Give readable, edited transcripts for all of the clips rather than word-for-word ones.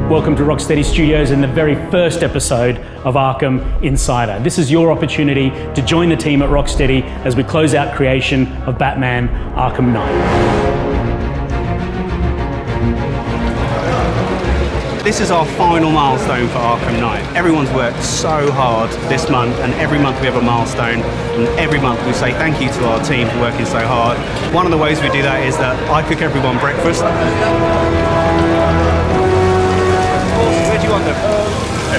Welcome to Rocksteady Studios and the very first episode of Arkham Insider. This is your opportunity to join the team at Rocksteady as we close out creation of Batman Arkham Knight. This is our final milestone for Arkham Knight. Everyone's worked so hard this month, and every month we have a milestone, and every month we say thank you to our team for working so hard. One of the ways we do that is that I cook everyone breakfast. Where do you want them?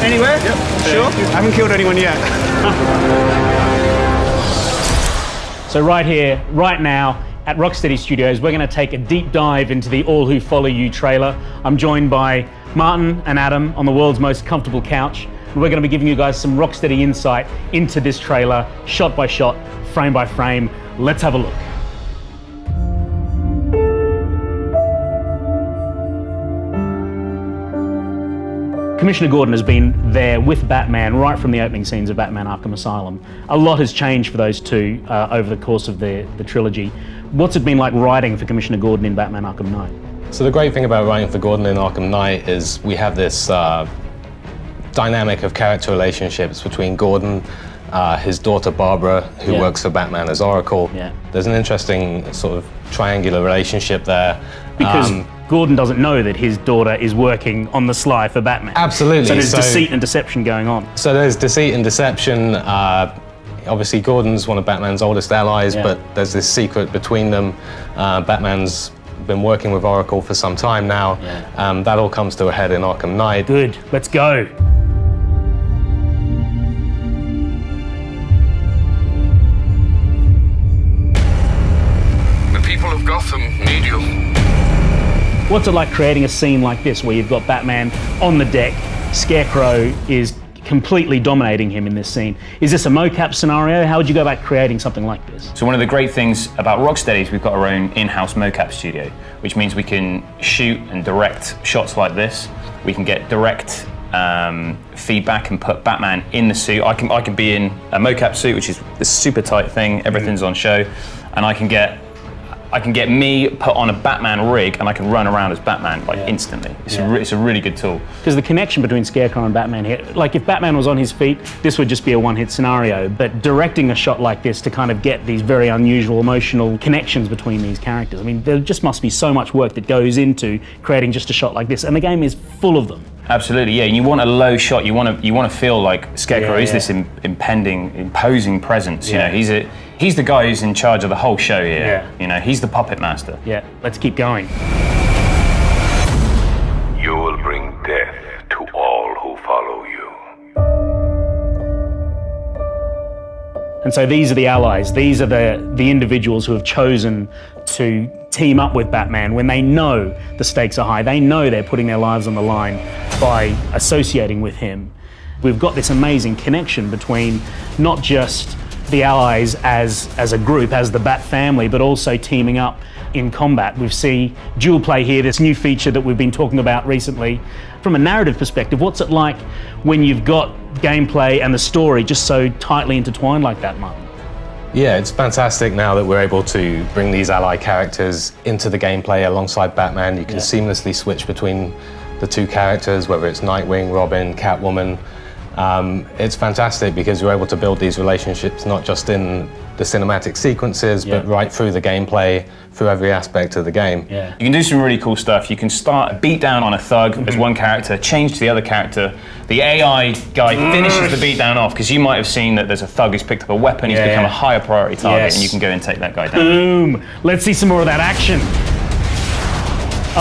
Anywhere? Yep. Sure? I haven't killed anyone yet. So right here, right now, at Rocksteady Studios, we're going to take a deep dive into the All Who Follow You trailer. I'm joined by Martin and Adam on the world's most comfortable couch. And we're going to be giving you guys some Rocksteady insight into this trailer, shot by shot, frame by frame. Let's have a look. Commissioner Gordon has been there with Batman right from the opening scenes of Batman Arkham Asylum. A lot has changed for those two over the course of the trilogy. What's it been like writing for Commissioner Gordon in Batman Arkham Knight? So the great thing about writing for Gordon in Arkham Knight is we have this dynamic of character relationships between Gordon, his daughter Barbara, who works for Batman as Oracle. Yeah. There's an interesting sort of triangular relationship there. Because Gordon doesn't know that his daughter is working on the sly for Batman. Absolutely. So there's deceit and deception going on. So there's deceit and deception. Obviously Gordon's one of Batman's oldest allies, but there's this secret between them. Batman's been working with Oracle for some time now. That all comes to a head in Arkham Knight. Good, let's go. The people of Gotham need you. What's it like creating a scene like this where you've got Batman on the deck, Scarecrow is completely dominating him in this scene? Is this a mocap scenario? How would you go about creating something like this? So one of the great things about Rocksteady is we've got our own in-house mocap studio, which means we can shoot and direct shots like this. We can get direct feedback and put Batman in the suit. I can be in a mocap suit, which is this super tight thing, everything's on show, and I can get me put on a Batman rig and I can run around as Batman instantly. It's a really good tool. Because the connection between Scarecrow and Batman here, like if Batman was on his feet, this would just be a one-hit scenario, but directing a shot like this to kind of get these very unusual emotional connections between these characters, I mean, there just must be so much work that goes into creating just a shot like this, and the game is full of them. Absolutely, yeah. And you want a low shot. You want to feel like Scarecrow is this impending, imposing presence. You know, he's the guy who's in charge of the whole show here. You know, he's the puppet master. Yeah. Let's keep going. You will bring death to all who follow you. And so these are the allies. These are the individuals who have chosen to team up with Batman when they know the stakes are high. They know they're putting their lives on the line by associating with him. We've got this amazing connection between not just the allies as a group, as the Bat family, but also teaming up in combat. We see dual play here, this new feature that we've been talking about recently. From a narrative perspective, what's it like when you've got gameplay and the story just so tightly intertwined like that, Martin? Yeah, it's fantastic now that we're able to bring these ally characters into the gameplay alongside Batman. You can seamlessly switch between the two characters, whether it's Nightwing, Robin, Catwoman. It's fantastic because you're able to build these relationships not just in the cinematic sequences, but right through the gameplay, through every aspect of the game. You can do some really cool stuff. You can start a beat down on a thug as one character, change to the other character. The AI guy finishes the beat down off because you might have seen that there's a thug who's picked up a weapon, he's become a higher priority target, and you can go and take that guy down. Boom! Let's see some more of that action.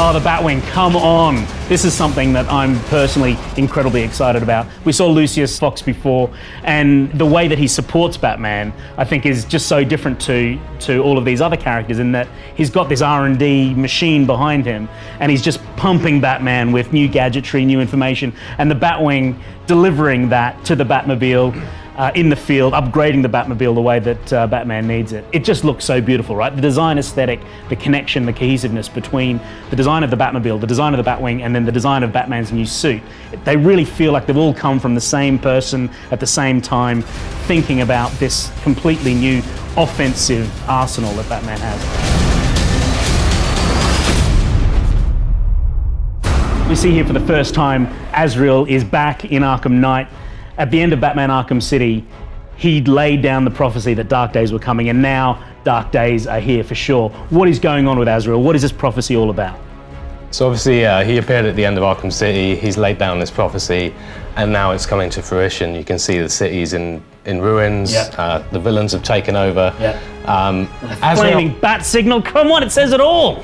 Oh, the Batwing, come on. This is something that I'm personally incredibly excited about. We saw Lucius Fox before, and the way that he supports Batman, I think, is just so different to all of these other characters in that he's got this R&D machine behind him, and he's just pumping Batman with new gadgetry, new information, and the Batwing delivering that to the Batmobile in the field, upgrading the Batmobile the way that Batman needs it. It just looks so beautiful, right? The design aesthetic, the connection, the cohesiveness between the design of the Batmobile, the design of the Batwing, and then the design of Batman's new suit. They really feel like they've all come from the same person at the same time, thinking about this completely new offensive arsenal that Batman has. We see here for the first time, Azrael is back in Arkham Knight. At the end of Batman Arkham City, he'd laid down the prophecy that dark days were coming, and now dark days are here for sure. What is going on with Azrael? What is this prophecy all about? So obviously he appeared at the end of Arkham City, he's laid down this prophecy, and now it's coming to fruition. You can see the city's in ruins, the villains have taken over. Flaming bat signal, come on, it says it all!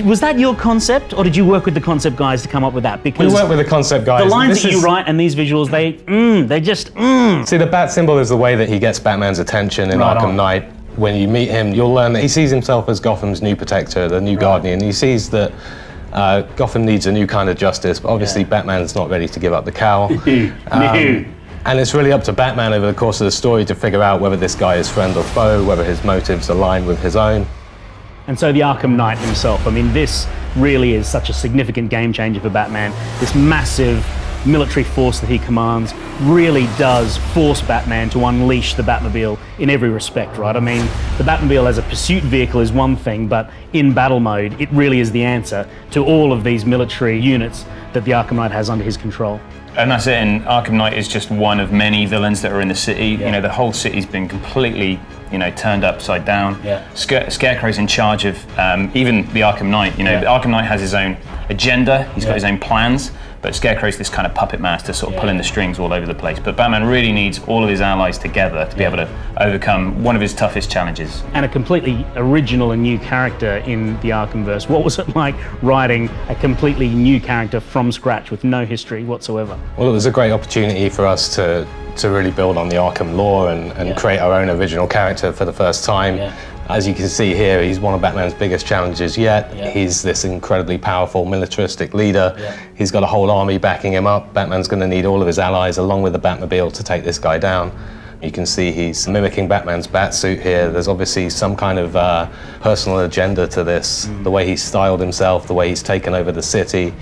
Was that your concept, or did you work with the concept guys to come up with that? Because we worked with the concept guys. The lines that you write and these visuals, they just. See, the bat symbol is the way that he gets Batman's attention in Arkham Knight. When you meet him, you'll learn that he sees himself as Gotham's new protector, the new guardian. He sees that Gotham needs a new kind of justice, but obviously Batman's not ready to give up the cowl. And it's really up to Batman over the course of the story to figure out whether this guy is friend or foe, whether his motives align with his own. And so the Arkham Knight himself, I mean, this really is such a significant game changer for Batman. This massive military force that he commands really does force Batman to unleash the Batmobile in every respect, right? I mean, the Batmobile as a pursuit vehicle is one thing, but in battle mode, it really is the answer to all of these military units that the Arkham Knight has under his control. And that's it, and Arkham Knight is just one of many villains that are in the city. You know, the whole city's been completely, turned upside down. Scarecrow's in charge of even the Arkham Knight. The Arkham Knight has his own agenda, he's got his own plans, but Scarecrow's this kind of puppet master sort of pulling the strings all over the place. But Batman really needs all of his allies together to be able to overcome one of his toughest challenges. And a completely original and new character in the Arkhamverse. What was it like writing a completely new character from scratch with no history whatsoever? Well, it was a great opportunity for us to really build on the Arkham lore and create our own original character for the first time. As you can see here, he's one of Batman's biggest challenges yet. He's this incredibly powerful militaristic leader. He's got a whole army backing him up. Batman's going to need all of his allies along with the Batmobile to take this guy down. You can see he's mimicking Batman's batsuit here. There's obviously some kind of personal agenda to this. The way he's styled himself, the way he's taken over the city.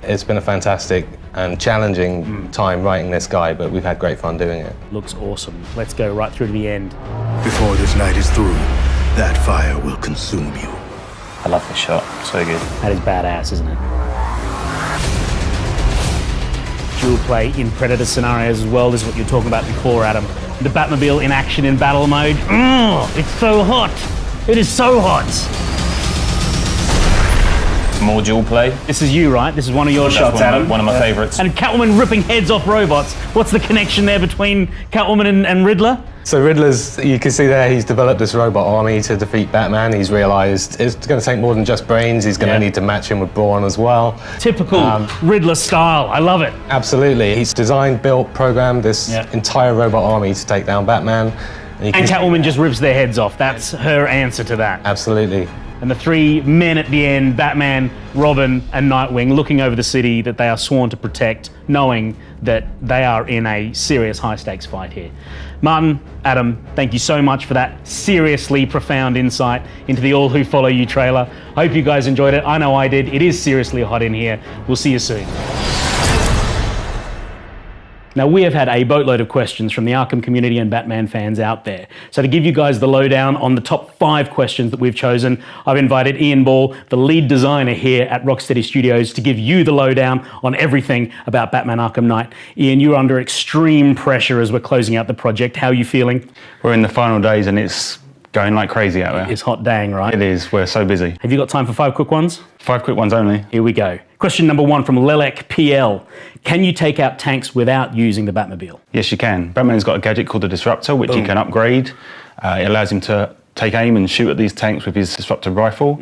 It's been a fantastic and challenging time writing this guy, but we've had great fun doing it. Looks awesome. Let's go right through to the end. Before this night is through, that fire will consume you. I love this shot, so good. That is badass, isn't it? Dual play in Predator scenarios as well. This is what you're talking about before, Adam. The Batmobile in action in battle mode. It's so hot. It is so hot. More dual play. This is you, right? This is one of your shots, Adam. One of my favourites. And Catwoman ripping heads off robots. What's the connection there between Catwoman and Riddler? So Riddler's, you can see there, he's developed this robot army to defeat Batman. He's realised it's going to take more than just brains. He's going to need to match him with brawn as well. Typical Riddler style. I love it. Absolutely. He's designed, built, programmed this entire robot army to take down Batman. And Catwoman just rips their heads off. That's her answer to that. Absolutely. And the three men at the end, Batman, Robin, and Nightwing, looking over the city that they are sworn to protect, knowing that they are in a serious high-stakes fight here. Martin, Adam, thank you so much for that seriously profound insight into the All Who Follow You trailer. I hope you guys enjoyed it. I know I did. It is seriously hot in here. We'll see you soon. Now, we have had a boatload of questions from the Arkham community and Batman fans out there. So to give you guys the lowdown on the top 5 questions that we've chosen, I've invited Ian Ball, the lead designer here at Rocksteady Studios, to give you the lowdown on everything about Batman Arkham Knight. Ian, you're under extreme pressure as we're closing out the project. How are you feeling? We're in the final days and it's going like crazy out there. It's hot dang, right? It is. We're so busy. Have you got time for 5 quick ones? 5 quick ones only. Here we go. Question number 1 from Lelek PL. Can you take out tanks without using the Batmobile? Yes, you can. Batman's got a gadget called the Disruptor, which he can upgrade. It allows him to take aim and shoot at these tanks with his Disruptor rifle,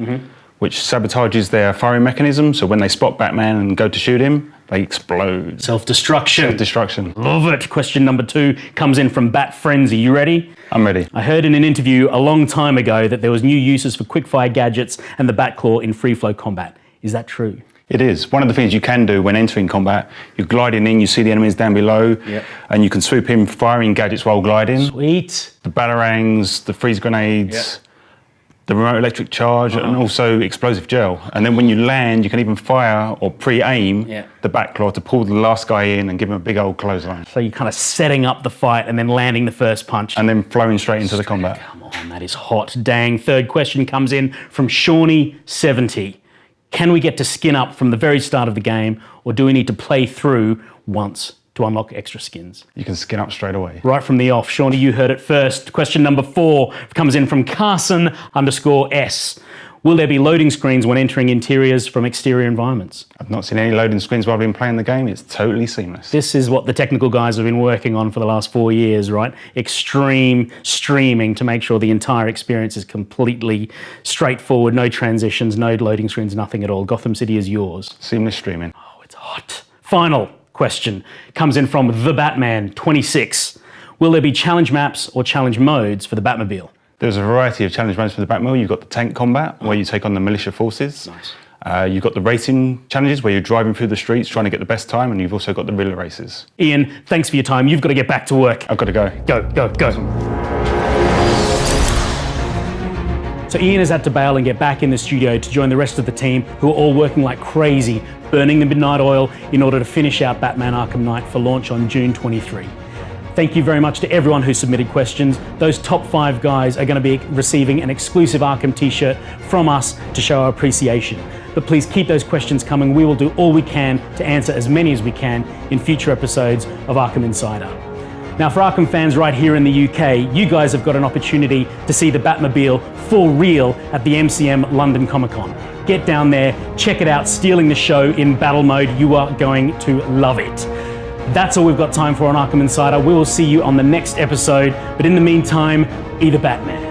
which sabotages their firing mechanism. So when they spot Batman and go to shoot him, they explode. Self-destruction. Self-destruction. Love it. Question number 2 comes in from Bat Frenzy. You ready? I'm ready. I heard in an interview a long time ago that there was new uses for quickfire gadgets and the Batclaw in free-flow combat. Is that true? It is. One of the things you can do when entering combat, you're gliding in, you see the enemies down below, and you can swoop in firing gadgets while gliding. Sweet. The batarangs, the freeze grenades, the remote electric charge, and also explosive gel. And then when you land, you can even fire or pre-aim the Batclaw to pull the last guy in and give him a big old clothesline. So you're kind of setting up the fight and then landing the first punch. And then flowing straight into the combat. Come on, that is hot. Dang. Third question comes in from Shawnee70. Can we get to skin up from the very start of the game, or do we need to play through once to unlock extra skins? You can skin up straight away. Right from the off. Shawnee, you heard it first. Question number 4 comes in from Carson_S. Will there be loading screens when entering interiors from exterior environments? I've not seen any loading screens while I've been playing the game. It's totally seamless. This is what the technical guys have been working on for the last 4 years, right? Extreme streaming to make sure the entire experience is completely straightforward, no transitions, no loading screens, nothing at all. Gotham City is yours. Seamless streaming. Oh, it's hot. Final question comes in from The Batman 26. Will there be challenge maps or challenge modes for the Batmobile? There's a variety of challenge modes for the Batmobile. You've got the tank combat, where you take on the militia forces. Nice. You've got the racing challenges, where you're driving through the streets trying to get the best time, and you've also got the relay races. Ian, thanks for your time. You've got to get back to work. I've got to go. Go. So Ian has had to bail and get back in the studio to join the rest of the team, who are all working like crazy, burning the midnight oil in order to finish out Batman Arkham Knight for launch on June 23. Thank you very much to everyone who submitted questions. Those top 5 guys are going to be receiving an exclusive Arkham t-shirt from us to show our appreciation. But please keep those questions coming. We will do all we can to answer as many as we can in future episodes of Arkham Insider. Now, for Arkham fans right here in the UK, you guys have got an opportunity to see the Batmobile for real at the MCM London Comic Con. Get down there, check it out, stealing the show in battle mode. You are going to love it. That's all we've got time for on Arkham Insider. We will see you on the next episode. But in the meantime, be the Batman.